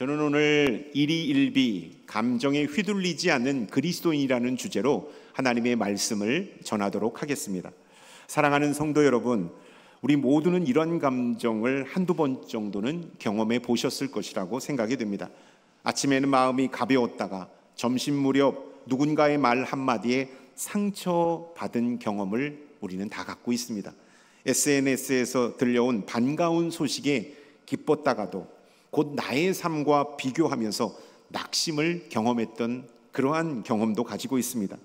저는 오늘 일희일비 감정에 휘둘리지 않는 그리스도인이라는 주제로 하나님의 말씀을 전하도록 하겠습니다. 사랑하는 성도 여러분, 우리 모두는 이런 감정을 한두 번 정도는 경험해 보셨을 것이라고 생각이 됩니다. 아침에는 마음이 가벼웠다가 점심 무렵 누군가의 말 한마디에 상처받은 경험을 우리는 다 갖고 있습니다. SNS에서 들려온 반가운 소식에 기뻤다가도 곧 나의 삶과 비교하면서 낙심을 경험했던 그러한 경험도 가지고 있습니다.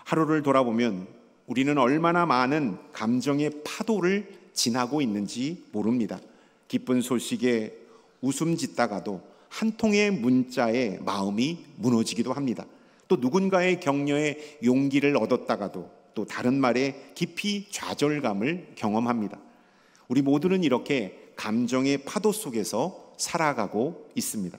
하루를 돌아보면 우리는 얼마나 많은 감정의 파도를 지나고 있는지 모릅니다. 기쁜 소식에 웃음 짓다가도 한 통의 문자에 마음이 무너지기도 합니다. 또 누군가의 격려에 용기를 얻었다가도 또 다른 말에 깊이 좌절감을 경험합니다. 우리 모두는 이렇게 감정의 파도 속에서 살아가고 있습니다.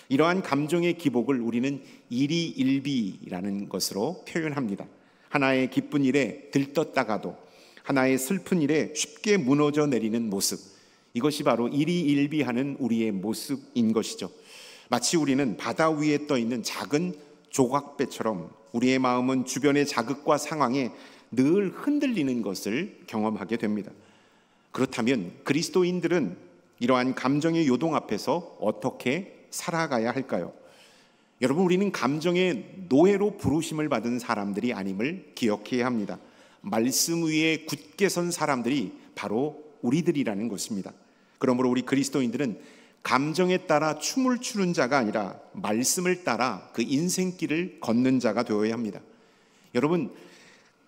이러한 감정의 기복을 우리는 일희일비라는 것으로 표현합니다. 하나의 기쁜 일에 들떴다가도 하나의 슬픈 일에 쉽게 무너져 내리는 모습, 이것이 바로 일희일비하는 우리의 모습인 것이죠. 마치 우리는 바다 위에 떠 있는 작은 조각배처럼 우리의 마음은 주변의 자극과 상황에 늘 흔들리는 것을 경험하게 됩니다. 그렇다면 그리스도인들은 이러한 감정의 요동 앞에서 어떻게 살아가야 할까요? 여러분, 우리는 감정의 노예로 부르심을 받은 사람들이 아님을 기억해야 합니다. 말씀 위에 굳게 선 사람들이 바로 우리들이라는 것입니다. 그러므로 우리 그리스도인들은 감정에 따라 춤을 추는 자가 아니라 말씀을 따라 그 인생길을 걷는 자가 되어야 합니다. 여러분,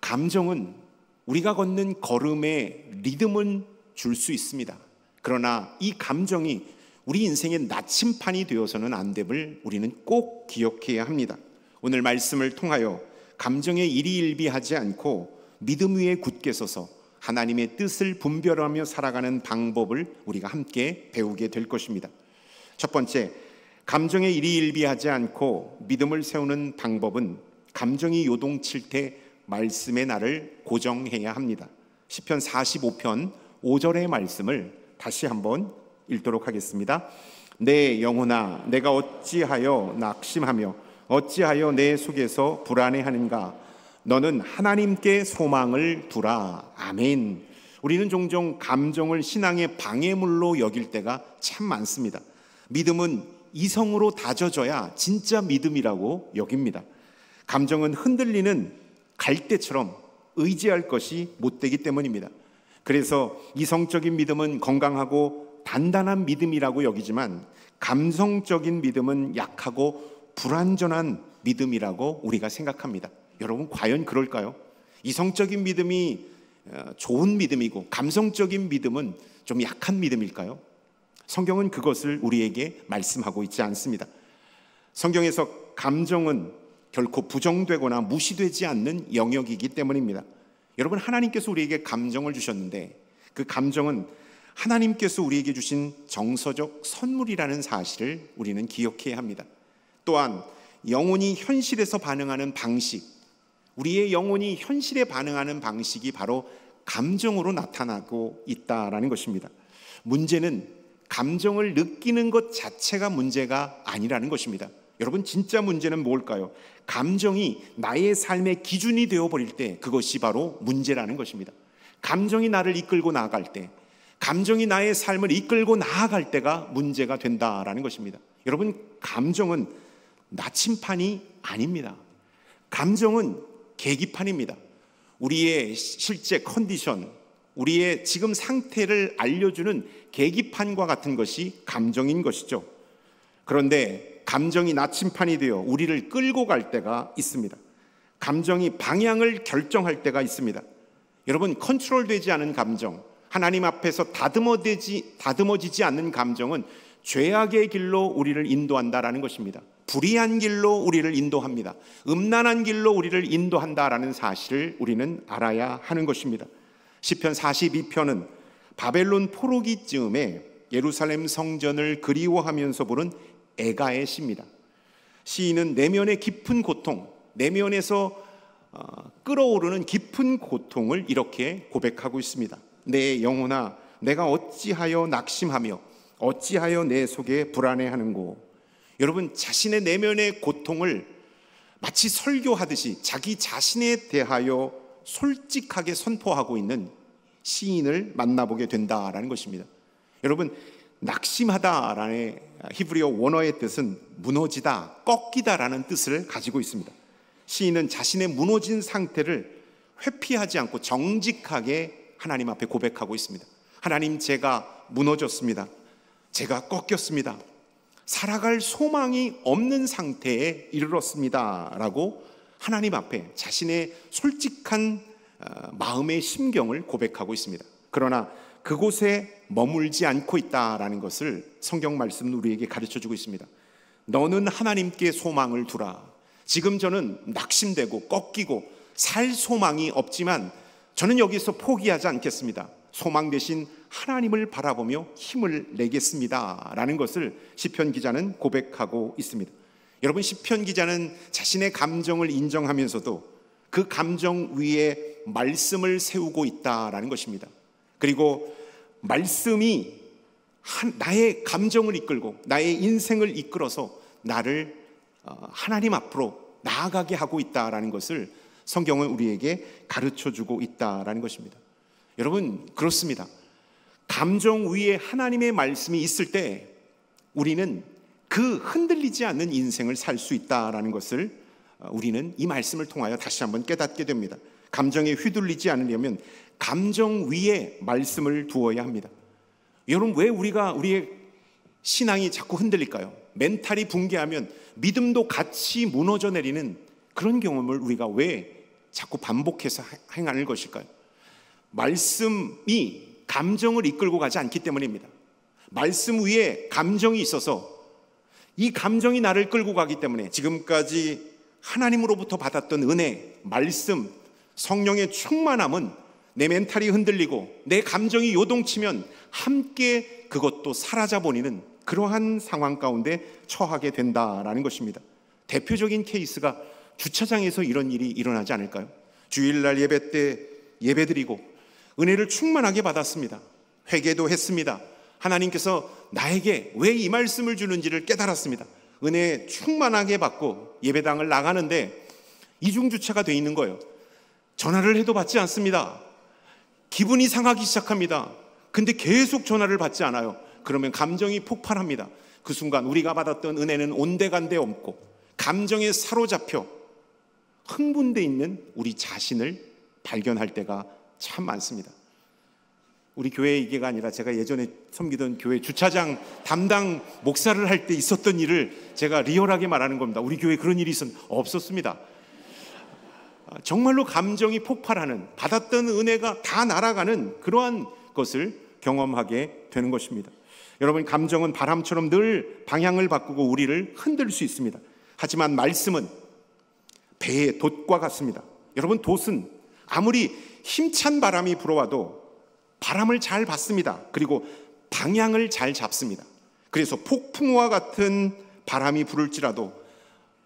감정은 우리가 걷는 걸음에 리듬은 줄 수 있습니다. 그러나 이 감정이 우리 인생의 나침판이 되어서는 안 됨을 우리는 꼭 기억해야 합니다. 오늘 말씀을 통하여 감정에 일희일비하지 않고 믿음 위에 굳게 서서 하나님의 뜻을 분별하며 살아가는 방법을 우리가 함께 배우게 될 것입니다. 첫 번째, 감정에 일희일비하지 않고 믿음을 세우는 방법은 감정이 요동칠 때 말씀의 날을 고정해야 합니다. 시편 45편 5절의 말씀을 다시 한번 읽도록 하겠습니다. 내 영혼아, 내가 어찌하여 낙심하며 어찌하여 내 속에서 불안해하는가? 너는 하나님께 소망을 두라. 아멘. 우리는 종종 감정을 신앙의 방해물로 여길 때가 참 많습니다. 믿음은 이성으로 다져져야 진짜 믿음이라고 여깁니다. 감정은 흔들리는 갈대처럼 의지할 것이 못되기 때문입니다. 그래서 이성적인 믿음은 건강하고 단단한 믿음이라고 여기지만 감성적인 믿음은 약하고 불완전한 믿음이라고 우리가 생각합니다. 여러분, 과연 그럴까요? 이성적인 믿음이 좋은 믿음이고 감성적인 믿음은 좀 약한 믿음일까요? 성경은 그것을 우리에게 말씀하고 있지 않습니다. 성경에서 감정은 결코 부정되거나 무시되지 않는 영역이기 때문입니다. 여러분, 하나님께서 우리에게 감정을 주셨는데 그 감정은 하나님께서 우리에게 주신 정서적 선물이라는 사실을 우리는 기억해야 합니다. 또한 영혼이 현실에서 반응하는 방식, 우리의 영혼이 현실에 반응하는 방식이 바로 감정으로 나타나고 있다라는 것입니다. 문제는 감정을 느끼는 것 자체가 문제가 아니라는 것입니다. 여러분, 진짜 문제는 뭘까요? 감정이 나의 삶의 기준이 되어버릴 때 그것이 바로 문제라는 것입니다. 감정이 나를 이끌고 나아갈 때, 감정이 나의 삶을 이끌고 나아갈 때가 문제가 된다라는 것입니다. 여러분, 감정은 나침판이 아닙니다. 감정은 계기판입니다. 우리의 실제 컨디션, 우리의 지금 상태를 알려주는 계기판과 같은 것이 감정인 것이죠. 그런데 감정이 나침판이 되어 우리를 끌고 갈 때가 있습니다. 감정이 방향을 결정할 때가 있습니다. 여러분, 컨트롤되지 않은 감정, 하나님 앞에서 다듬어지지 않는 감정은 죄악의 길로 우리를 인도한다라는 것입니다. 불의한 길로 우리를 인도합니다. 음란한 길로 우리를 인도한다라는 사실을 우리는 알아야 하는 것입니다. 시편 42편은 바벨론 포로기 즈음에 예루살렘 성전을 그리워하면서 부른 애가의 시입니다. 시인은 내면의 깊은 고통, 내면에서 끓어오르는 깊은 고통을 이렇게 고백하고 있습니다. 내 영혼아, 내가 어찌하여 낙심하며 어찌하여 내 속에 불안해하는고. 여러분, 자신의 내면의 고통을 마치 설교하듯이 자기 자신에 대하여 솔직하게 선포하고 있는 시인을 만나보게 된다라는 것입니다. 여러분, 낙심하다라는 히브리어 원어의 뜻은 무너지다, 꺾이다라는 뜻을 가지고 있습니다. 시인은 자신의 무너진 상태를 회피하지 않고 정직하게 하나님 앞에 고백하고 있습니다. 하나님, 제가 무너졌습니다. 제가 꺾였습니다. 살아갈 소망이 없는 상태에 이르렀습니다 라고 하나님 앞에 자신의 솔직한 마음의 심경을 고백하고 있습니다. 그러나 그곳에 머물지 않고 있다라는 것을 성경 말씀은 우리에게 가르쳐주고 있습니다. 너는 하나님께 소망을 두라. 지금 저는 낙심되고 꺾이고 살 소망이 없지만 저는 여기서 포기하지 않겠습니다. 소망 대신 하나님을 바라보며 힘을 내겠습니다 라는 것을 시편 기자는 고백하고 있습니다. 여러분, 시편 기자는 자신의 감정을 인정하면서도 그 감정 위에 말씀을 세우고 있다라는 것입니다. 그리고 말씀이 나의 감정을 이끌고 나의 인생을 이끌어서 나를 하나님 앞으로 나아가게 하고 있다라는 것을 성경은 우리에게 가르쳐주고 있다라는 것입니다. 여러분, 그렇습니다. 감정 위에 하나님의 말씀이 있을 때 우리는 그 흔들리지 않는 인생을 살 수 있다라는 것을 우리는 이 말씀을 통하여 다시 한번 깨닫게 됩니다. 감정에 휘둘리지 않으려면 감정 위에 말씀을 두어야 합니다. 여러분, 왜 우리의 신앙이 자꾸 흔들릴까요? 멘탈이 붕괴하면 믿음도 같이 무너져 내리는 그런 경험을 우리가 왜 자꾸 반복해서 행하는 것일까요? 말씀이 감정을 이끌고 가지 않기 때문입니다. 말씀 위에 감정이 있어서 이 감정이 나를 끌고 가기 때문에 지금까지 하나님으로부터 받았던 은혜, 말씀, 성령의 충만함은 내 멘탈이 흔들리고 내 감정이 요동치면 함께 그것도 사라져버리는 그러한 상황 가운데 처하게 된다라는 것입니다. 대표적인 케이스가 주차장에서 이런 일이 일어나지 않을까요? 주일날 예배 때 예배드리고 은혜를 충만하게 받았습니다. 회개도 했습니다. 하나님께서 나에게 왜 이 말씀을 주는지를 깨달았습니다. 은혜 충만하게 받고 예배당을 나가는데 이중주차가 돼 있는 거예요. 전화를 해도 받지 않습니다. 기분이 상하기 시작합니다. 근데 계속 전화를 받지 않아요. 그러면 감정이 폭발합니다. 그 순간 우리가 받았던 은혜는 온데간데 없고 감정에 사로잡혀 흥분돼 있는 우리 자신을 발견할 때가 참 많습니다. 우리 교회 얘기가 아니라 제가 예전에 섬기던 교회 주차장 담당 목사를 할 때 있었던 일을 제가 리얼하게 말하는 겁니다. 우리 교회에 그런 일이 없었습니다. 정말로 감정이 폭발하는, 받았던 은혜가 다 날아가는 그러한 것을 경험하게 되는 것입니다. 여러분, 감정은 바람처럼 늘 방향을 바꾸고 우리를 흔들 수 있습니다. 하지만 말씀은 배의 돛과 같습니다. 여러분, 돛은 아무리 힘찬 바람이 불어와도 바람을 잘 받습니다. 그리고 방향을 잘 잡습니다. 그래서 폭풍우와 같은 바람이 불을지라도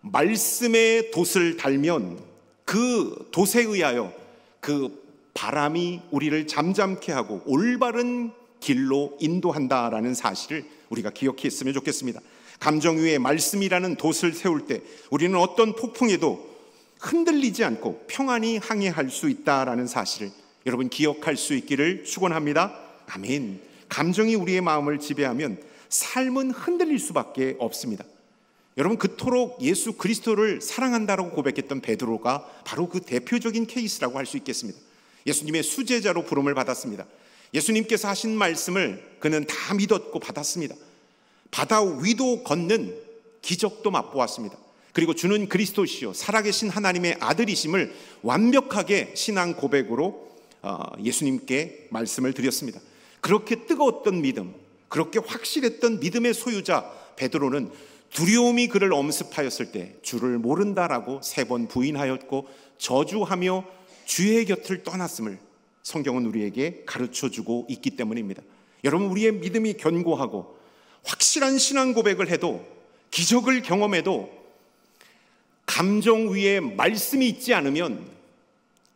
말씀의 돛을 달면 그 돛에 의하여 그 바람이 우리를 잠잠케 하고 올바른 길로 인도한다라는 사실을 우리가 기억했으면 좋겠습니다. 감정 위에 말씀이라는 돛을 세울 때 우리는 어떤 폭풍에도 흔들리지 않고 평안히 항해할 수 있다라는 사실을 여러분 기억할 수 있기를 축원합니다. 아멘. 감정이 우리의 마음을 지배하면 삶은 흔들릴 수밖에 없습니다. 여러분, 그토록 예수 그리스도를 사랑한다라고 고백했던 베드로가 바로 그 대표적인 케이스라고 할 수 있겠습니다. 예수님의 수제자로 부름을 받았습니다. 예수님께서 하신 말씀을 그는 다 믿었고 받았습니다. 바다 위도 걷는 기적도 맛보았습니다. 그리고 주는 그리스도시요 살아계신 하나님의 아들이심을 완벽하게 신앙 고백으로 예수님께 말씀을 드렸습니다. 그렇게 뜨거웠던 믿음, 그렇게 확실했던 믿음의 소유자 베드로는 두려움이 그를 엄습하였을 때 주를 모른다라고 3번 부인하였고 저주하며 주의 곁을 떠났음을 성경은 우리에게 가르쳐주고 있기 때문입니다. 여러분, 우리의 믿음이 견고하고 확실한 신앙 고백을 해도, 기적을 경험해도 감정 위에 말씀이 있지 않으면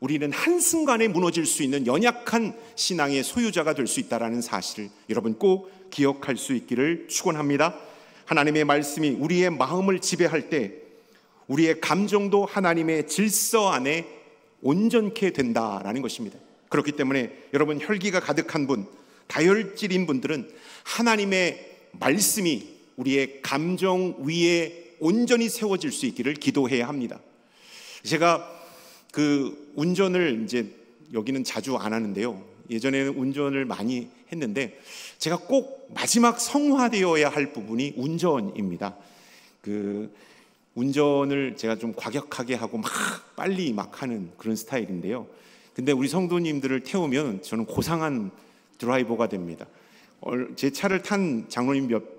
우리는 한순간에 무너질 수 있는 연약한 신앙의 소유자가 될 수 있다는 사실을 여러분 꼭 기억할 수 있기를 축원합니다. 하나님의 말씀이 우리의 마음을 지배할 때 우리의 감정도 하나님의 질서 안에 온전케 된다라는 것입니다. 그렇기 때문에 여러분, 혈기가 가득한 분, 다혈질인 분들은 하나님의 말씀이 우리의 감정 위에 온전히 세워질 수 있기를 기도해야 합니다. 제가 운전을 이제 여기는 자주 안 하는데요, 예전에는 운전을 많이 했는데 제가 꼭 마지막 성화되어야 할 부분이 운전입니다. 운전을 제가 좀 과격하게 하고 막 빨리 막 하는 그런 스타일인데요, 근데 우리 성도님들을 태우면 저는 고상한 드라이버가 됩니다. 제 차를 탄 장로님 몇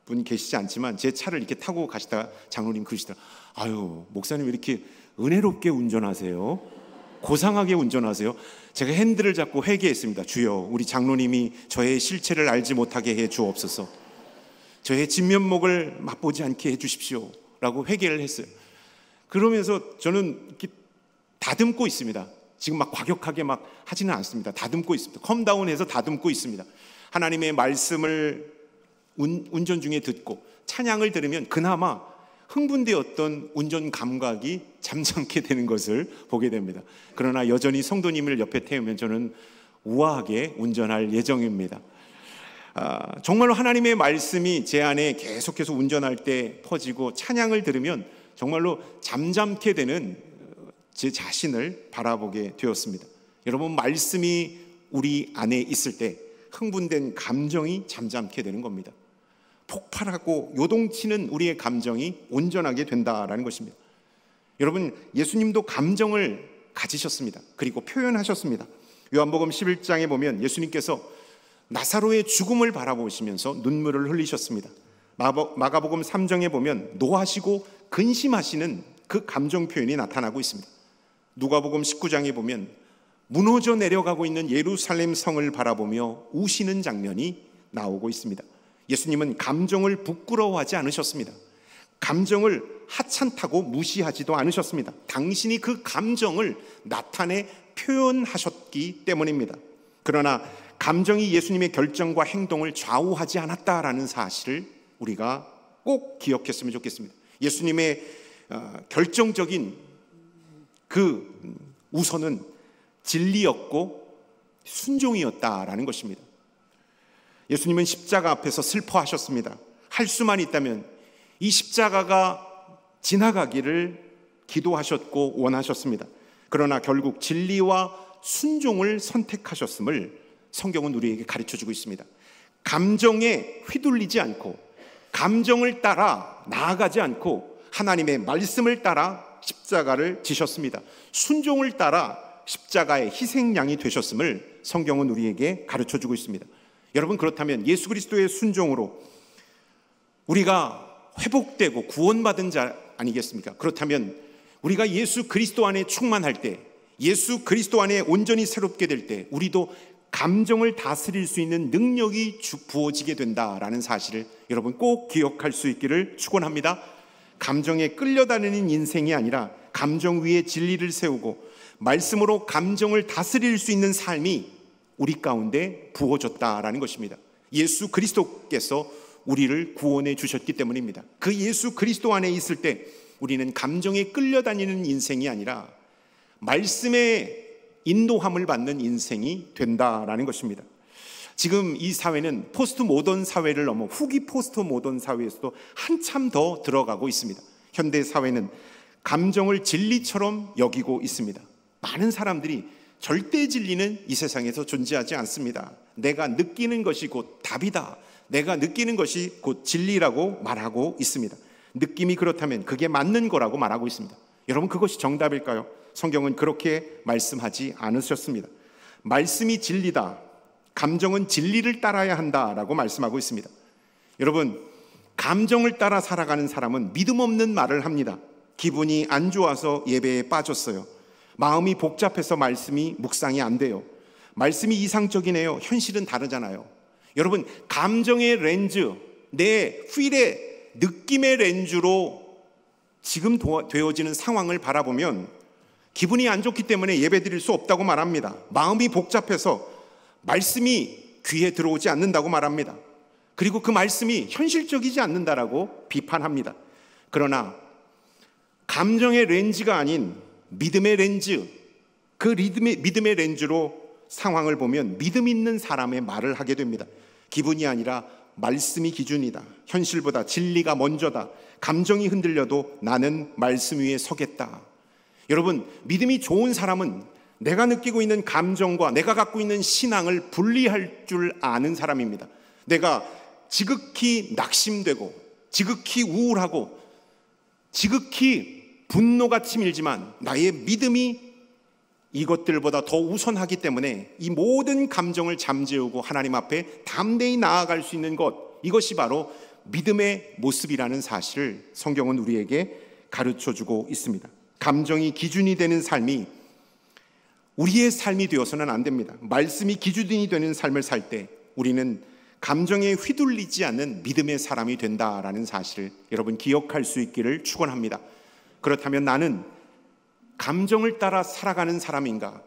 분 계시지 않지만 제 차를 이렇게 타고 가시다가 장로님 그러시더라고요. 아유, 목사님 왜 이렇게 은혜롭게 운전하세요? 고상하게 운전하세요? 제가 핸들을 잡고 회개했습니다. 주여, 우리 장로님이 저의 실체를 알지 못하게 해 주옵소서. 저의 진면목을 맛보지 않게 해 주십시오 라고 회개를 했어요. 그러면서 저는 이렇게 다듬고 있습니다. 지금 막 과격하게 막 하지는 않습니다. 다듬고 있습니다. 컴다운해서 다듬고 있습니다. 하나님의 말씀을 운전 중에 듣고 찬양을 들으면 그나마 흥분되었던 운전 감각이 잠잠게 되는 것을 보게 됩니다. 그러나 여전히 성도님을 옆에 태우면 저는 우아하게 운전할 예정입니다. 정말로 하나님의 말씀이 제 안에 계속해서 운전할 때 퍼지고 찬양을 들으면 정말로 잠잠게 되는 제 자신을 바라보게 되었습니다. 여러분, 말씀이 우리 안에 있을 때 흥분된 감정이 잠잠게 되는 겁니다. 폭발하고 요동치는 우리의 감정이 온전하게 된다라는 것입니다. 여러분, 예수님도 감정을 가지셨습니다. 그리고 표현하셨습니다. 요한복음 11장에 보면 예수님께서 나사로의 죽음을 바라보시면서 눈물을 흘리셨습니다. 마가복음 3장에 보면 노하시고 근심하시는 그 감정 표현이 나타나고 있습니다. 누가복음 19장에 보면 무너져 내려가고 있는 예루살렘 성을 바라보며 우시는 장면이 나오고 있습니다. 예수님은 감정을 부끄러워하지 않으셨습니다. 감정을 하찮다고 무시하지도 않으셨습니다. 당신이 그 감정을 나타내 표현하셨기 때문입니다. 그러나 감정이 예수님의 결정과 행동을 좌우하지 않았다라는 사실을 우리가 꼭 기억했으면 좋겠습니다. 예수님의 결정적인 그 우선은 진리였고 순종이었다라는 것입니다. 예수님은 십자가 앞에서 슬퍼하셨습니다. 할 수만 있다면 이 십자가가 지나가기를 기도하셨고 원하셨습니다. 그러나 결국 진리와 순종을 선택하셨음을 성경은 우리에게 가르쳐주고 있습니다. 감정에 휘둘리지 않고 감정을 따라 나아가지 않고 하나님의 말씀을 따라 십자가를 지셨습니다. 순종을 따라 십자가의 희생양이 되셨음을 성경은 우리에게 가르쳐주고 있습니다. 여러분, 그렇다면 예수 그리스도의 순종으로 우리가 회복되고 구원받은 자 아니겠습니까? 그렇다면 우리가 예수 그리스도 안에 충만할 때, 예수 그리스도 안에 온전히 새롭게 될 때 우리도 감정을 다스릴 수 있는 능력이 부어지게 된다라는 사실을 여러분 꼭 기억할 수 있기를 축원합니다. 감정에 끌려다니는 인생이 아니라 감정 위에 진리를 세우고 말씀으로 감정을 다스릴 수 있는 삶이 우리 가운데 부어졌다라는 것입니다. 예수 그리스도께서 우리를 구원해 주셨기 때문입니다. 그 예수 그리스도 안에 있을 때 우리는 감정에 끌려다니는 인생이 아니라 말씀의 인도함을 받는 인생이 된다라는 것입니다. 지금 이 사회는 포스트 모던 사회를 넘어 후기 포스트 모던 사회에서도 한참 더 들어가고 있습니다. 현대 사회는 감정을 진리처럼 여기고 있습니다. 많은 사람들이 절대 진리는 이 세상에서 존재하지 않습니다. 내가 느끼는 것이 곧 답이다. 내가 느끼는 것이 곧 진리라고 말하고 있습니다. 느낌이 그렇다면 그게 맞는 거라고 말하고 있습니다. 여러분, 그것이 정답일까요? 성경은 그렇게 말씀하지 않으셨습니다. 말씀이 진리다. 감정은 진리를 따라야 한다라고 말씀하고 있습니다. 여러분, 감정을 따라 살아가는 사람은 믿음 없는 말을 합니다. 기분이 안 좋아서 예배에 빠졌어요. 마음이 복잡해서 말씀이 묵상이 안 돼요. 말씀이 이상적이네요. 현실은 다르잖아요. 여러분, 감정의 렌즈, 내 필의 느낌의 렌즈로 지금 되어지는 상황을 바라보면 기분이 안 좋기 때문에 예배 드릴 수 없다고 말합니다. 마음이 복잡해서 말씀이 귀에 들어오지 않는다고 말합니다. 그리고 그 말씀이 현실적이지 않는다라고 비판합니다. 그러나 감정의 렌즈가 아닌 믿음의 렌즈, 그 믿음의 렌즈로 상황을 보면 믿음 있는 사람의 말을 하게 됩니다. 기분이 아니라 말씀이 기준이다. 현실보다 진리가 먼저다. 감정이 흔들려도 나는 말씀 위에 서겠다. 여러분, 믿음이 좋은 사람은 내가 느끼고 있는 감정과 내가 갖고 있는 신앙을 분리할 줄 아는 사람입니다. 내가 지극히 낙심되고 지극히 우울하고 지극히 분노가 치밀지만 나의 믿음이 이것들보다 더 우선하기 때문에 이 모든 감정을 잠재우고 하나님 앞에 담대히 나아갈 수 있는 것, 이것이 바로 믿음의 모습이라는 사실을 성경은 우리에게 가르쳐주고 있습니다. 감정이 기준이 되는 삶이 우리의 삶이 되어서는 안 됩니다. 말씀이 기준이 되는 삶을 살 때 우리는 감정에 휘둘리지 않는 믿음의 사람이 된다라는 사실을 여러분 기억할 수 있기를 축원합니다. 그렇다면 나는 감정을 따라 살아가는 사람인가?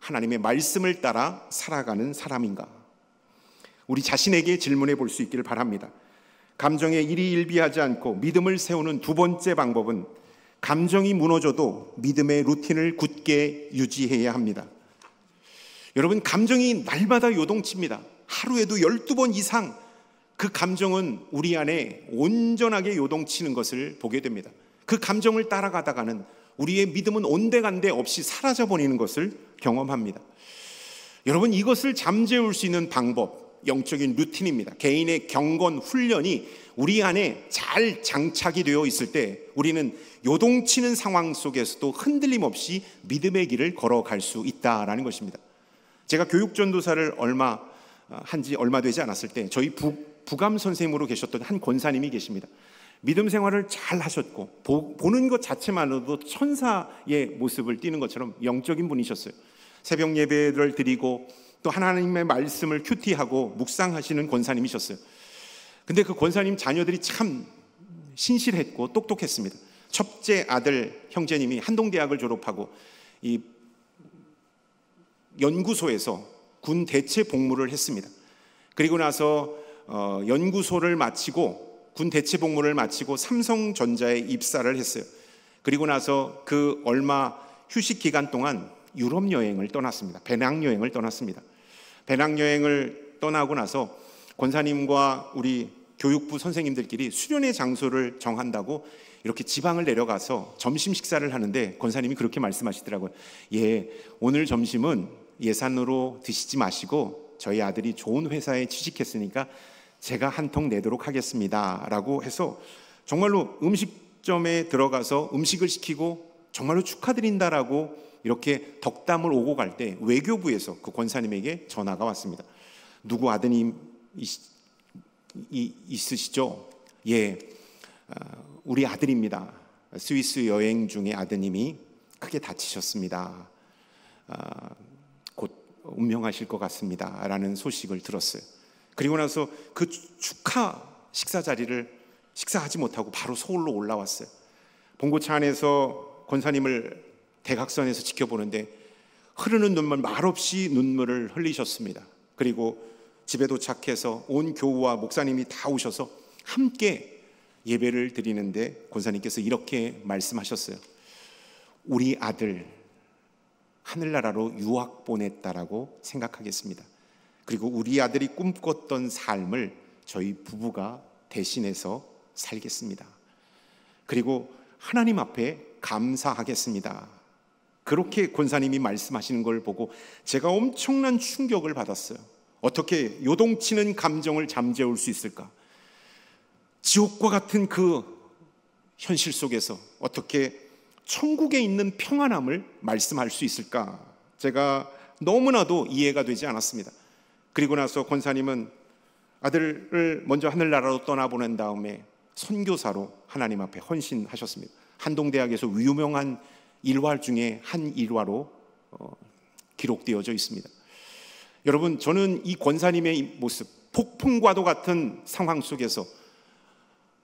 하나님의 말씀을 따라 살아가는 사람인가? 우리 자신에게 질문해 볼 수 있기를 바랍니다. 감정에 일희일비하지 않고 믿음을 세우는 두 번째 방법은 감정이 무너져도 믿음의 루틴을 굳게 유지해야 합니다. 여러분, 감정이 날마다 요동칩니다. 하루에도 12번 이상 그 감정은 우리 안에 온전하게 요동치는 것을 보게 됩니다. 그 감정을 따라가다가는 우리의 믿음은 온데간데 없이 사라져버리는 것을 경험합니다. 여러분, 이것을 잠재울 수 있는 방법, 영적인 루틴입니다. 개인의 경건, 훈련이 우리 안에 잘 장착이 되어 있을 때 우리는 요동치는 상황 속에서도 흔들림 없이 믿음의 길을 걸어갈 수 있다라는 것입니다. 제가 교육전도사를 한지 얼마 되지 않았을 때 저희 부감 선생님으로 계셨던 한 권사님이 계십니다. 믿음 생활을 잘 하셨고 보는 것 자체만으로도 천사의 모습을 띠는 것처럼 영적인 분이셨어요. 새벽 예배를 드리고 또 하나님의 말씀을 큐티하고 묵상하시는 권사님이셨어요. 근데 그 권사님 자녀들이 참 신실했고 똑똑했습니다. 첫째 아들 형제님이 한동대학을 졸업하고 이 연구소에서 군 대체 복무를 했습니다. 그리고 나서 연구소를 마치고 군 대체 복무를 마치고 삼성전자에 입사를 했어요. 그리고 나서 그 얼마 휴식 기간 동안 유럽 여행을 떠났습니다. 배낭여행을 떠났습니다. 배낭여행을 떠나고 나서 권사님과 우리 교육부 선생님들끼리 수련의 장소를 정한다고 이렇게 지방을 내려가서 점심 식사를 하는데 권사님이 그렇게 말씀하시더라고요. 예, 오늘 점심은 예산으로 드시지 마시고 저희 아들이 좋은 회사에 취직했으니까 제가 한 통 내도록 하겠습니다 라고 해서 정말로 음식점에 들어가서 음식을 시키고 정말로 축하드린다라고 이렇게 덕담을 오고 갈 때 외교부에서 그 권사님에게 전화가 왔습니다. 누구 아드님 있으시죠? 예, 우리 아들입니다. 스위스 여행 중에 아드님이 크게 다치셨습니다. 곧 운명하실 것 같습니다 라는 소식을 들었어요. 그리고 나서 그 축하 식사 자리를 식사하지 못하고 바로 서울로 올라왔어요. 봉고차 안에서 권사님을 대각선에서 지켜보는데 흐르는 눈물, 말없이 눈물을 흘리셨습니다. 그리고 집에 도착해서 온 교우와 목사님이 다 오셔서 함께 예배를 드리는데 권사님께서 이렇게 말씀하셨어요. 우리 아들 하늘나라로 유학 보냈다라고 생각하겠습니다. 그리고 우리 아들이 꿈꿨던 삶을 저희 부부가 대신해서 살겠습니다. 그리고 하나님 앞에 감사하겠습니다. 그렇게 권사님이 말씀하시는 걸 보고 제가 엄청난 충격을 받았어요. 어떻게 요동치는 감정을 잠재울 수 있을까? 지옥과 같은 그 현실 속에서 어떻게 천국에 있는 평안함을 말씀할 수 있을까? 제가 너무나도 이해가 되지 않았습니다. 그리고 나서 권사님은 아들을 먼저 하늘나라로 떠나보낸 다음에 선교사로 하나님 앞에 헌신하셨습니다. 한동대학에서 유명한 일화 중에 한 일화로 기록되어져 있습니다. 여러분, 저는 이 권사님의 모습, 폭풍과도 같은 상황 속에서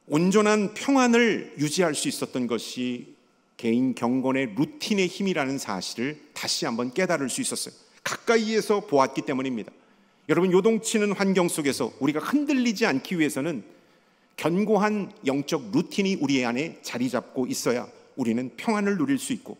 온전한 평안을 유지할 수 있었던 것이 개인 경건의 루틴의 힘이라는 사실을 다시 한번 깨달을 수 있었어요. 가까이에서 보았기 때문입니다. 여러분, 요동치는 환경 속에서 우리가 흔들리지 않기 위해서는 견고한 영적 루틴이 우리 안에 자리 잡고 있어야 우리는 평안을 누릴 수 있고,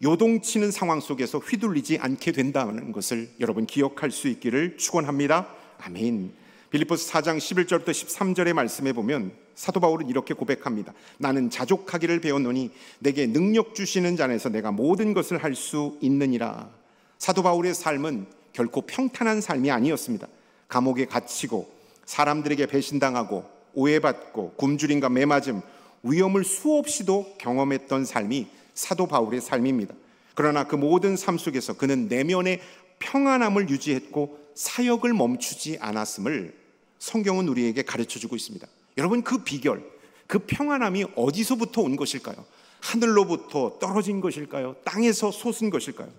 요동치는 상황 속에서 휘둘리지 않게 된다는 것을 여러분 기억할 수 있기를 축원합니다. 아멘. 빌립보서 4장 11절부터 13절의 말씀에 보면 사도 바울은 이렇게 고백합니다. 나는 자족하기를 배웠노니 내게 능력 주시는 자 안에서 내가 모든 것을 할 수 있느니라. 사도 바울의 삶은 결코 평탄한 삶이 아니었습니다. 감옥에 갇히고 사람들에게 배신당하고 오해받고 굶주림과 매맞음, 위험을 수없이도 경험했던 삶이 사도 바울의 삶입니다. 그러나 그 모든 삶 속에서 그는 내면의 평안함을 유지했고 사역을 멈추지 않았음을 성경은 우리에게 가르쳐주고 있습니다. 여러분, 그 비결, 그 평안함이 어디서부터 온 것일까요? 하늘로부터 떨어진 것일까요? 땅에서 솟은 것일까요?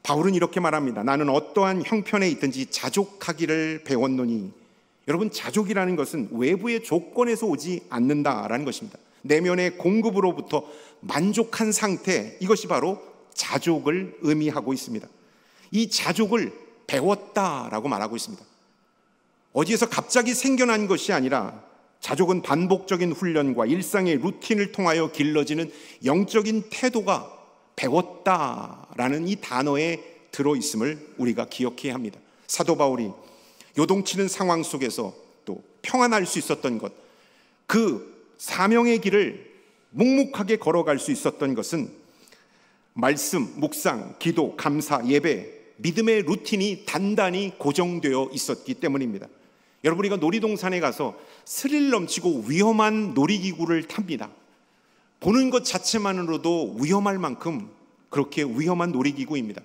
바울은 이렇게 말합니다. 나는 어떠한 형편에 있든지 자족하기를 배웠노니. 여러분, 자족이라는 것은 외부의 조건에서 오지 않는다라는 것입니다. 내면의 공급으로부터 만족한 상태, 이것이 바로 자족을 의미하고 있습니다. 이 자족을 배웠다라고 말하고 있습니다. 어디에서 갑자기 생겨난 것이 아니라 자족은 반복적인 훈련과 일상의 루틴을 통하여 길러지는 영적인 태도가 배웠다라는 이 단어에 들어있음을 우리가 기억해야 합니다. 사도 바울이 요동치는 상황 속에서 또 평안할 수 있었던 것, 그 사명의 길을 묵묵하게 걸어갈 수 있었던 것은 말씀, 묵상, 기도, 감사, 예배, 믿음의 루틴이 단단히 고정되어 있었기 때문입니다. 여러분, 우리가 놀이동산에 가서 스릴 넘치고 위험한 놀이기구를 탑니다. 보는 것 자체만으로도 위험할 만큼 그렇게 위험한 놀이기구입니다.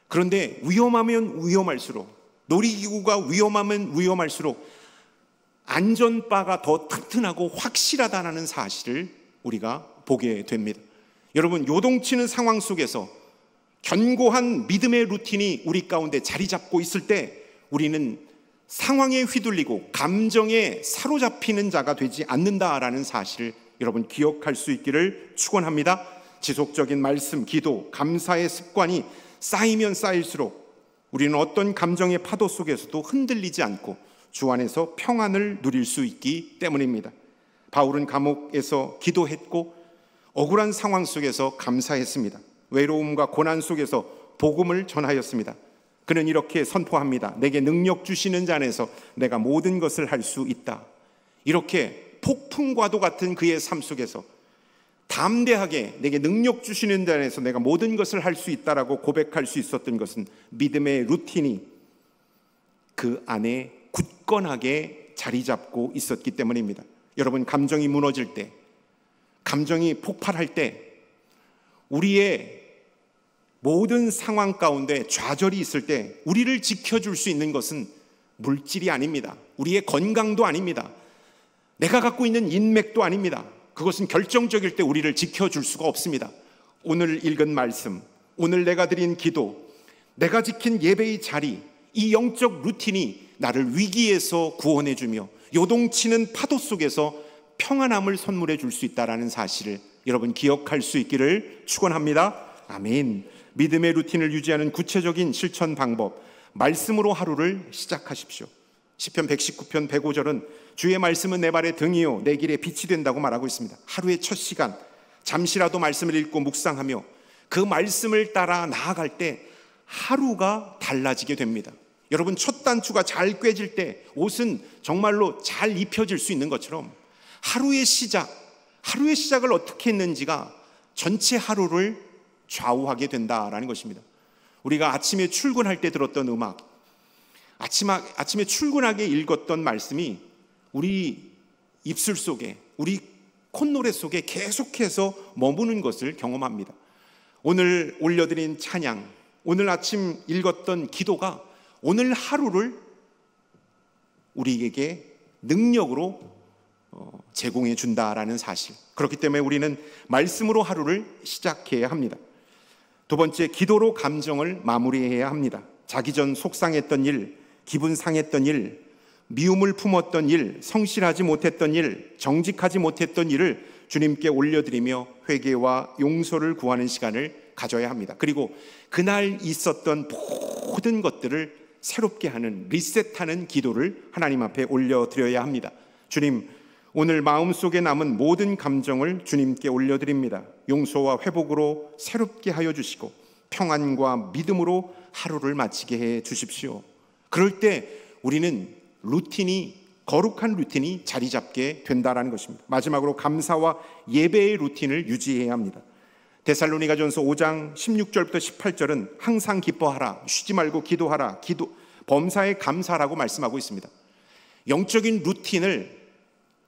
그런데 위험하면 위험할수록, 놀이기구가 위험하면 위험할수록 안전바가 더 튼튼하고 확실하다는 사실을 우리가 보게 됩니다. 여러분, 요동치는 상황 속에서 견고한 믿음의 루틴이 우리 가운데 자리 잡고 있을 때 우리는 상황에 휘둘리고 감정에 사로잡히는 자가 되지 않는다라는 사실을 여러분 기억할 수 있기를 축원합니다. 지속적인 말씀, 기도, 감사의 습관이 쌓이면 쌓일수록 우리는 어떤 감정의 파도 속에서도 흔들리지 않고 주 안에서 평안을 누릴 수 있기 때문입니다. 바울은 감옥에서 기도했고 억울한 상황 속에서 감사했습니다. 외로움과 고난 속에서 복음을 전하였습니다. 그는 이렇게 선포합니다. 내게 능력 주시는 자 안에서 내가 모든 것을 할 수 있다. 이렇게 폭풍과도 같은 그의 삶 속에서 담대하게 내게 능력 주시는 자 안에서 내가 모든 것을 할 수 있다라고 고백할 수 있었던 것은 믿음의 루틴이 그 안에 굳건하게 자리 잡고 있었기 때문입니다. 여러분, 감정이 무너질 때, 감정이 폭발할 때 우리의 모든 상황 가운데 좌절이 있을 때 우리를 지켜줄 수 있는 것은 물질이 아닙니다. 우리의 건강도 아닙니다. 내가 갖고 있는 인맥도 아닙니다. 그것은 결정적일 때 우리를 지켜줄 수가 없습니다. 오늘 읽은 말씀, 오늘 내가 드린 기도, 내가 지킨 예배의 자리, 이 영적 루틴이 나를 위기에서 구원해주며 요동치는 파도 속에서 평안함을 선물해 줄 수 있다는 사실을 여러분 기억할 수 있기를 축원합니다. 아멘. 믿음의 루틴을 유지하는 구체적인 실천 방법, 말씀으로 하루를 시작하십시오. 시편 119편 105절은 주의 말씀은 내 발의 등이요 내 길에 빛이 된다고 말하고 있습니다. 하루의 첫 시간 잠시라도 말씀을 읽고 묵상하며 그 말씀을 따라 나아갈 때 하루가 달라지게 됩니다. 여러분, 첫 단추가 잘 꿰질 때 옷은 정말로 잘 입혀질 수 있는 것처럼 하루의 시작을 어떻게 했는지가 전체 하루를 좌우하게 된다라는 것입니다. 우리가 아침에 출근할 때 들었던 음악, 아침에 출근하게 읽었던 말씀이 우리 입술 속에, 우리 콧노래 속에 계속해서 머무는 것을 경험합니다. 오늘 올려드린 찬양, 오늘 아침 읽었던 기도가 오늘 하루를 우리에게 능력으로 제공해 준다라는 사실. 그렇기 때문에 우리는 말씀으로 하루를 시작해야 합니다. 두 번째, 기도로 감정을 마무리해야 합니다. 자기 전 속상했던 일, 기분 상했던 일, 미움을 품었던 일, 성실하지 못했던 일, 정직하지 못했던 일을 주님께 올려드리며 회개와 용서를 구하는 시간을 가져야 합니다. 그리고 그날 있었던 모든 것들을 새롭게 하는, 리셋하는 기도를 하나님 앞에 올려드려야 합니다. 주님, 오늘 마음속에 남은 모든 감정을 주님께 올려드립니다. 용서와 회복으로 새롭게 하여 주시고 평안과 믿음으로 하루를 마치게 해 주십시오. 그럴 때 우리는 거룩한 루틴이 자리 잡게 된다는 것입니다. 마지막으로 감사와 예배의 루틴을 유지해야 합니다. 데살로니가전서 5장 16절부터 18절은 항상 기뻐하라, 쉬지 말고 기도하라, 범사에 감사라고 말씀하고 있습니다. 영적인 루틴을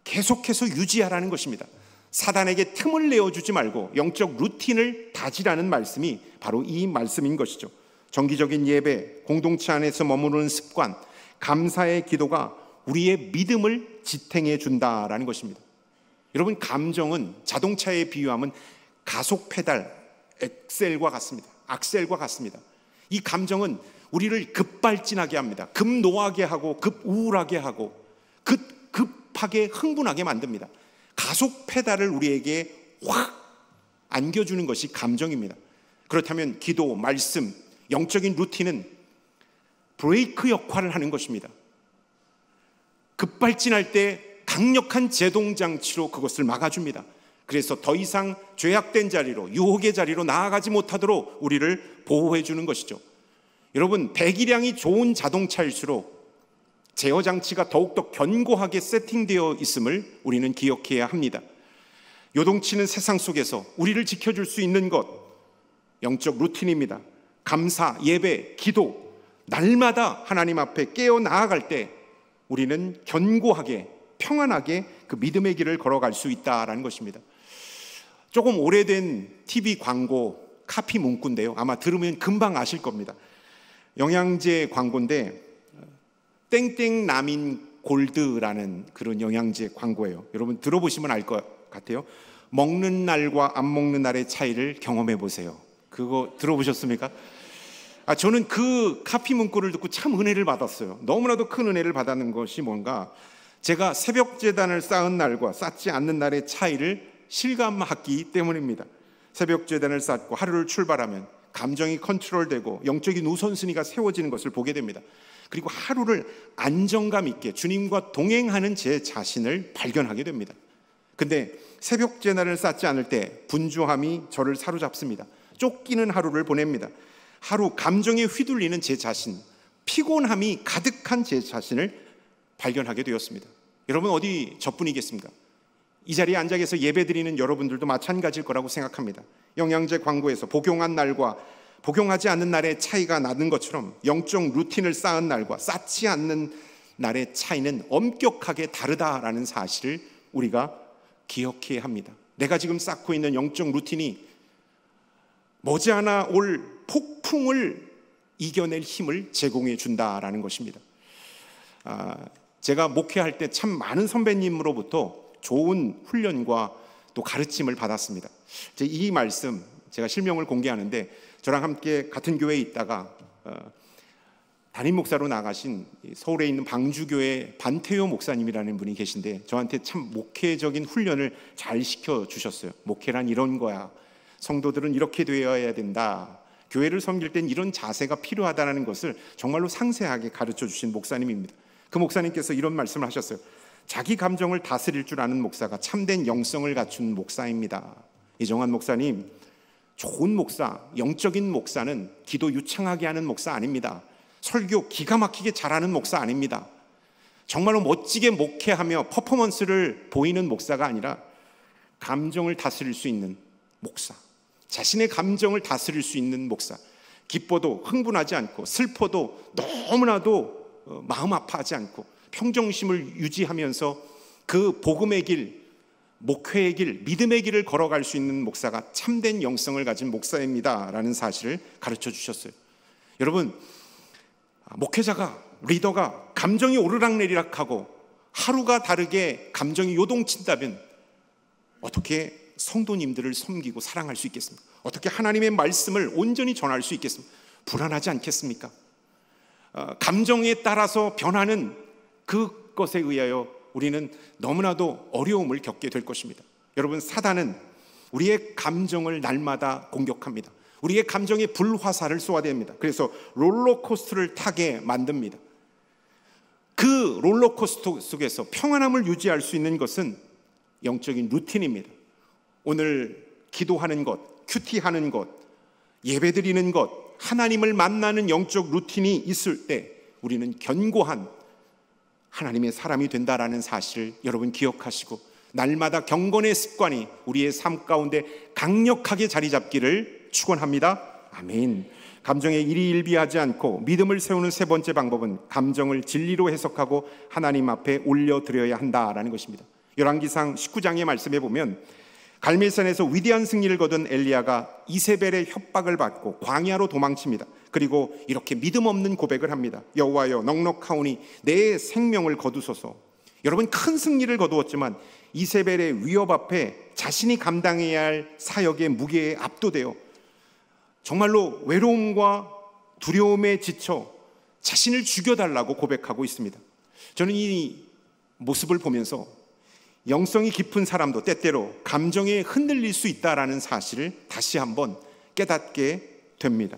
계속해서 유지하라는 것입니다. 사단에게 틈을 내어주지 말고 영적 루틴을 다지라는 말씀이 바로 이 말씀인 것이죠. 정기적인 예배, 공동체 안에서 머무르는 습관, 감사의 기도가 우리의 믿음을 지탱해 준다라는 것입니다. 여러분, 감정은 자동차에 비유하면 가속 페달, 악셀과 같습니다. 이 감정은 우리를 급발진하게 합니다. 급노하게 하고 급우울하게 하고 급하게 흥분하게 만듭니다. 가속 페달을 우리에게 확 안겨주는 것이 감정입니다. 그렇다면 기도, 말씀, 영적인 루틴은 브레이크 역할을 하는 것입니다. 급발진할 때 강력한 제동장치로 그것을 막아줍니다. 그래서 더 이상 죄악된 자리로, 유혹의 자리로 나아가지 못하도록 우리를 보호해 주는 것이죠. 여러분, 배기량이 좋은 자동차일수록 제어장치가 더욱더 견고하게 세팅되어 있음을 우리는 기억해야 합니다. 요동치는 세상 속에서 우리를 지켜줄 수 있는 것, 영적 루틴입니다. 감사, 예배, 기도, 날마다 하나님 앞에 깨어 나아갈 때 우리는 견고하게, 평안하게 그 믿음의 길을 걸어갈 수 있다라는 것입니다. 조금 오래된 TV 광고 카피 문구인데요, 아마 들으면 금방 아실 겁니다. 영양제 광고인데 땡땡 라민 골드라는 그런 영양제 광고예요. 여러분 들어보시면 알 것 같아요. 먹는 날과 안 먹는 날의 차이를 경험해 보세요. 그거 들어보셨습니까? 저는 그 카피 문구를 듣고 참 은혜를 받았어요. 너무나도 큰 은혜를 받았는 것이 뭔가, 제가 새벽 제단을 쌓은 날과 쌓지 않는 날의 차이를 실감했기 때문입니다. 새벽 제단을 쌓고 하루를 출발하면 감정이 컨트롤되고 영적인 우선순위가 세워지는 것을 보게 됩니다. 그리고 하루를 안정감 있게 주님과 동행하는 제 자신을 발견하게 됩니다. 근데 새벽 제단을 쌓지 않을 때 분주함이 저를 사로잡습니다. 쫓기는 하루를 보냅니다. 하루 감정에 휘둘리는 제 자신, 피곤함이 가득한 제 자신을 발견하게 되었습니다. 여러분, 어디 저뿐이겠습니까? 이 자리에 앉아 계셔서 예배드리는 여러분들도 마찬가지일 거라고 생각합니다. 영양제 광고에서 복용한 날과 복용하지 않는 날의 차이가 나는 것처럼 영적 루틴을 쌓은 날과 쌓지 않는 날의 차이는 엄격하게 다르다라는 사실을 우리가 기억해야 합니다. 내가 지금 쌓고 있는 영적 루틴이 머지않아 올 폭풍을 이겨낼 힘을 제공해 준다라는 것입니다. 제가 목회할 때 참 많은 선배님으로부터 좋은 훈련과 또 가르침을 받았습니다. 이 말씀 제가 실명을 공개하는데, 저랑 함께 같은 교회에 있다가 담임 목사로 나가신 서울에 있는 방주교회 반태효 목사님이라는 분이 계신데, 저한테 참 목회적인 훈련을 잘 시켜주셨어요. 목회란 이런 거야, 성도들은 이렇게 되어야 된다, 교회를 섬길 땐 이런 자세가 필요하다는 것을 정말로 상세하게 가르쳐 주신 목사님입니다. 그 목사님께서 이런 말씀을 하셨어요. 자기 감정을 다스릴 줄 아는 목사가 참된 영성을 갖춘 목사입니다. 이정환 목사님, 좋은 목사, 영적인 목사는 기도 유창하게 하는 목사 아닙니다. 설교 기가 막히게 잘하는 목사 아닙니다. 정말로 멋지게 목회하며 퍼포먼스를 보이는 목사가 아니라 감정을 다스릴 수 있는 목사, 자신의 감정을 다스릴 수 있는 목사, 기뻐도 흥분하지 않고 슬퍼도 너무나도 마음 아파하지 않고 평정심을 유지하면서 그 복음의 길, 목회의 길, 믿음의 길을 걸어갈 수 있는 목사가 참된 영성을 가진 목사입니다 라는 사실을 가르쳐 주셨어요. 여러분, 목회자가, 리더가 감정이 오르락내리락하고 하루가 다르게 감정이 요동친다면 어떻게 성도님들을 섬기고 사랑할 수 있겠습니까? 어떻게 하나님의 말씀을 온전히 전할 수 있겠습니까? 불안하지 않겠습니까? 감정에 따라서 변하는 그것에 의하여 우리는 너무나도 어려움을 겪게 될 것입니다. 여러분, 사단은 우리의 감정을 날마다 공격합니다. 우리의 감정에 불화살을 쏘아댑니다. 그래서 롤러코스터를 타게 만듭니다. 그 롤러코스터 속에서 평안함을 유지할 수 있는 것은 영적인 루틴입니다. 오늘 기도하는 것, 큐티하는 것, 예배드리는 것, 하나님을 만나는 영적 루틴이 있을 때 우리는 견고한 하나님의 사람이 된다라는 사실을 여러분 기억하시고, 날마다 경건의 습관이 우리의 삶 가운데 강력하게 자리 잡기를 축원합니다. 아멘. 감정에 일희일비하지 않고 믿음을 세우는 세 번째 방법은 감정을 진리로 해석하고 하나님 앞에 올려드려야 한다라는 것입니다. 열왕기상 19장의 말씀에 보면 갈멜산에서 위대한 승리를 거둔 엘리야가 이세벨의 협박을 받고 광야로 도망칩니다. 그리고 이렇게 믿음 없는 고백을 합니다. 여호와여, 넉넉하오니 내 생명을 거두소서. 여러분, 큰 승리를 거두었지만 이세벨의 위협 앞에 자신이 감당해야 할 사역의 무게에 압도되어 정말로 외로움과 두려움에 지쳐 자신을 죽여달라고 고백하고 있습니다. 저는 이 모습을 보면서 영성이 깊은 사람도 때때로 감정에 흔들릴 수 있다라는 사실을 다시 한번 깨닫게 됩니다.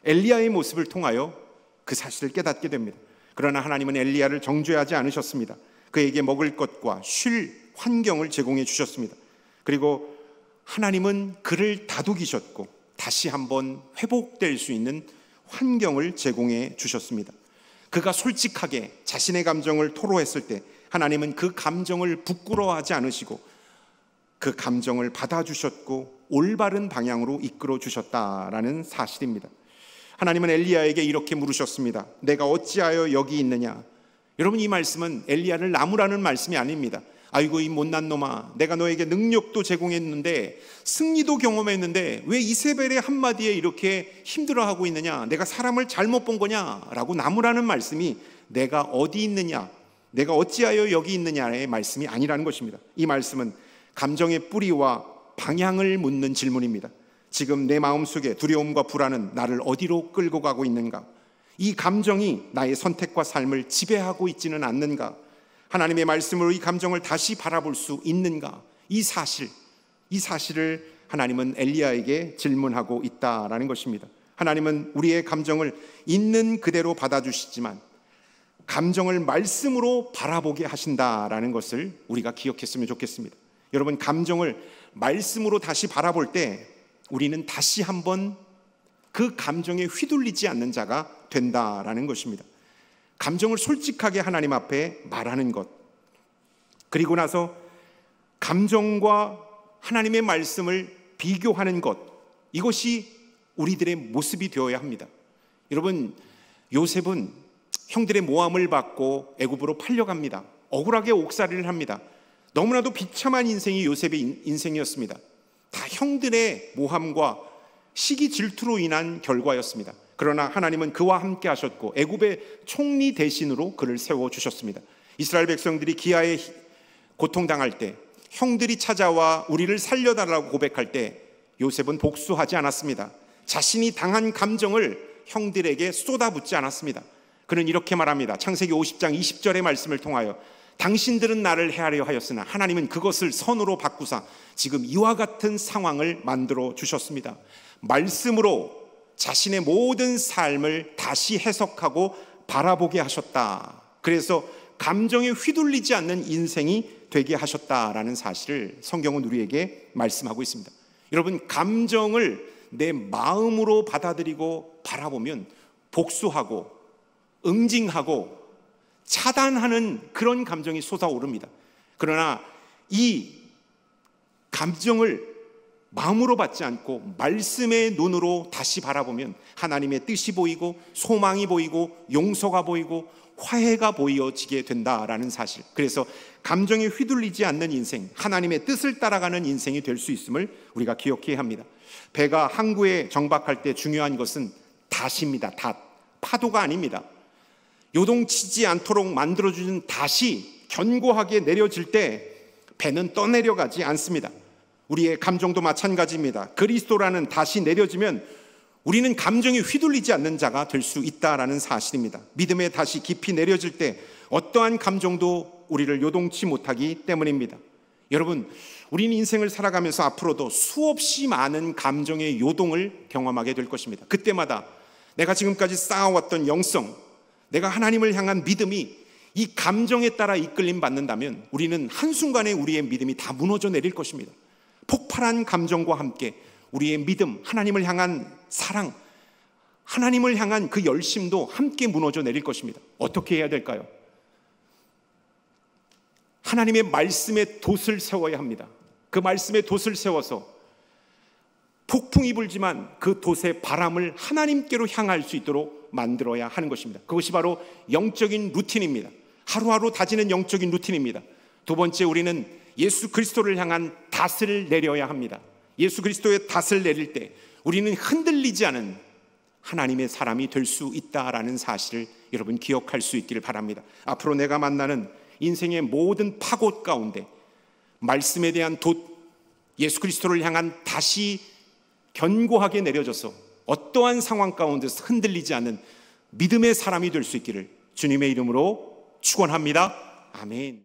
엘리야의 모습을 통하여 그 사실을 깨닫게 됩니다. 그러나 하나님은 엘리야를 정죄하지 않으셨습니다. 그에게 먹을 것과 쉴 환경을 제공해 주셨습니다. 그리고 하나님은 그를 다독이셨고 다시 한번 회복될 수 있는 환경을 제공해 주셨습니다. 그가 솔직하게 자신의 감정을 토로했을 때 하나님은 그 감정을 부끄러워하지 않으시고 그 감정을 받아주셨고 올바른 방향으로 이끌어 주셨다라는 사실입니다. 하나님은 엘리야에게 이렇게 물으셨습니다. 내가 어찌하여 여기 있느냐? 여러분, 이 말씀은 엘리야를 나무라는 말씀이 아닙니다. 아이고 이 못난 놈아, 내가 너에게 능력도 제공했는데 승리도 경험했는데 왜 이세벨의 한마디에 이렇게 힘들어하고 있느냐? 내가 사람을 잘못 본 거냐? 라고 나무라는 말씀이 내가 어디 있느냐, 내가 어찌하여 여기 있느냐의 말씀이 아니라는 것입니다. 이 말씀은 감정의 뿌리와 방향을 묻는 질문입니다. 지금 내 마음속에 두려움과 불안은 나를 어디로 끌고 가고 있는가? 이 감정이 나의 선택과 삶을 지배하고 있지는 않는가? 하나님의 말씀으로 이 감정을 다시 바라볼 수 있는가? 이 사실을 하나님은 엘리야에게 질문하고 있다라는 것입니다. 하나님은 우리의 감정을 있는 그대로 받아주시지만 감정을 말씀으로 바라보게 하신다라는 것을 우리가 기억했으면 좋겠습니다. 여러분, 감정을 말씀으로 다시 바라볼 때 우리는 다시 한번 그 감정에 휘둘리지 않는 자가 된다라는 것입니다. 감정을 솔직하게 하나님 앞에 말하는 것, 그리고 나서 감정과 하나님의 말씀을 비교하는 것, 이것이 우리들의 모습이 되어야 합니다. 여러분, 요셉은 형들의 모함을 받고 애굽으로 팔려갑니다. 억울하게 옥살이를 합니다. 너무나도 비참한 인생이 요셉의 인생이었습니다. 다 형들의 모함과 시기 질투로 인한 결과였습니다. 그러나 하나님은 그와 함께 하셨고 애굽의 총리 대신으로 그를 세워주셨습니다. 이스라엘 백성들이 기아에 고통당할 때 형들이 찾아와 우리를 살려달라고 고백할 때 요셉은 복수하지 않았습니다. 자신이 당한 감정을 형들에게 쏟아붓지 않았습니다. 그는 이렇게 말합니다. 창세기 50장 20절의 말씀을 통하여 당신들은 나를 헤아려 하였으나 하나님은 그것을 선으로 바꾸사 지금 이와 같은 상황을 만들어 주셨습니다. 말씀으로 자신의 모든 삶을 다시 해석하고 바라보게 하셨다. 그래서 감정에 휘둘리지 않는 인생이 되게 하셨다라는 사실을 성경은 우리에게 말씀하고 있습니다. 여러분, 감정을 내 마음으로 받아들이고 바라보면 복수하고 응징하고 차단하는 그런 감정이 솟아오릅니다. 그러나 이 감정을 마음으로 받지 않고 말씀의 눈으로 다시 바라보면 하나님의 뜻이 보이고 소망이 보이고 용서가 보이고 화해가 보여지게 된다라는 사실. 그래서 감정에 휘둘리지 않는 인생, 하나님의 뜻을 따라가는 인생이 될 수 있음을 우리가 기억해야 합니다. 배가 항구에 정박할 때 중요한 것은 닷입니다. 닷. 파도가 아닙니다. 요동치지 않도록 만들어주는 닷이 견고하게 내려질 때 배는 떠내려가지 않습니다. 우리의 감정도 마찬가지입니다. 그리스도라는 닷이 내려지면 우리는 감정에 휘둘리지 않는 자가 될 수 있다라는 사실입니다. 믿음의 닷이 깊이 내려질 때 어떠한 감정도 우리를 요동치 못하기 때문입니다. 여러분, 우리는 인생을 살아가면서 앞으로도 수없이 많은 감정의 요동을 경험하게 될 것입니다. 그때마다 내가 지금까지 쌓아왔던 영성, 내가 하나님을 향한 믿음이 이 감정에 따라 이끌림 받는다면 우리는 한순간에 우리의 믿음이 다 무너져 내릴 것입니다. 폭발한 감정과 함께 우리의 믿음, 하나님을 향한 사랑, 하나님을 향한 그 열심도 함께 무너져 내릴 것입니다. 어떻게 해야 될까요? 하나님의 말씀에 돛을 세워야 합니다. 그 말씀에 돛을 세워서 폭풍이 불지만 그 돛의 바람을 하나님께로 향할 수 있도록 만들어야 하는 것입니다. 그것이 바로 영적인 루틴입니다. 하루하루 다지는 영적인 루틴입니다. 두 번째, 우리는 예수 그리스도를 향한 닷을 내려야 합니다. 예수 그리스도의 닷을 내릴 때 우리는 흔들리지 않은 하나님의 사람이 될 수 있다라는 사실을 여러분 기억할 수 있기를 바랍니다. 앞으로 내가 만나는 인생의 모든 파고 가운데 말씀에 대한 돛, 예수 그리스도를 향한 닷이 견고하게 내려져서 어떠한 상황 가운데서 흔들리지 않는 믿음의 사람이 될 수 있기를 주님의 이름으로 축원합니다. 아멘.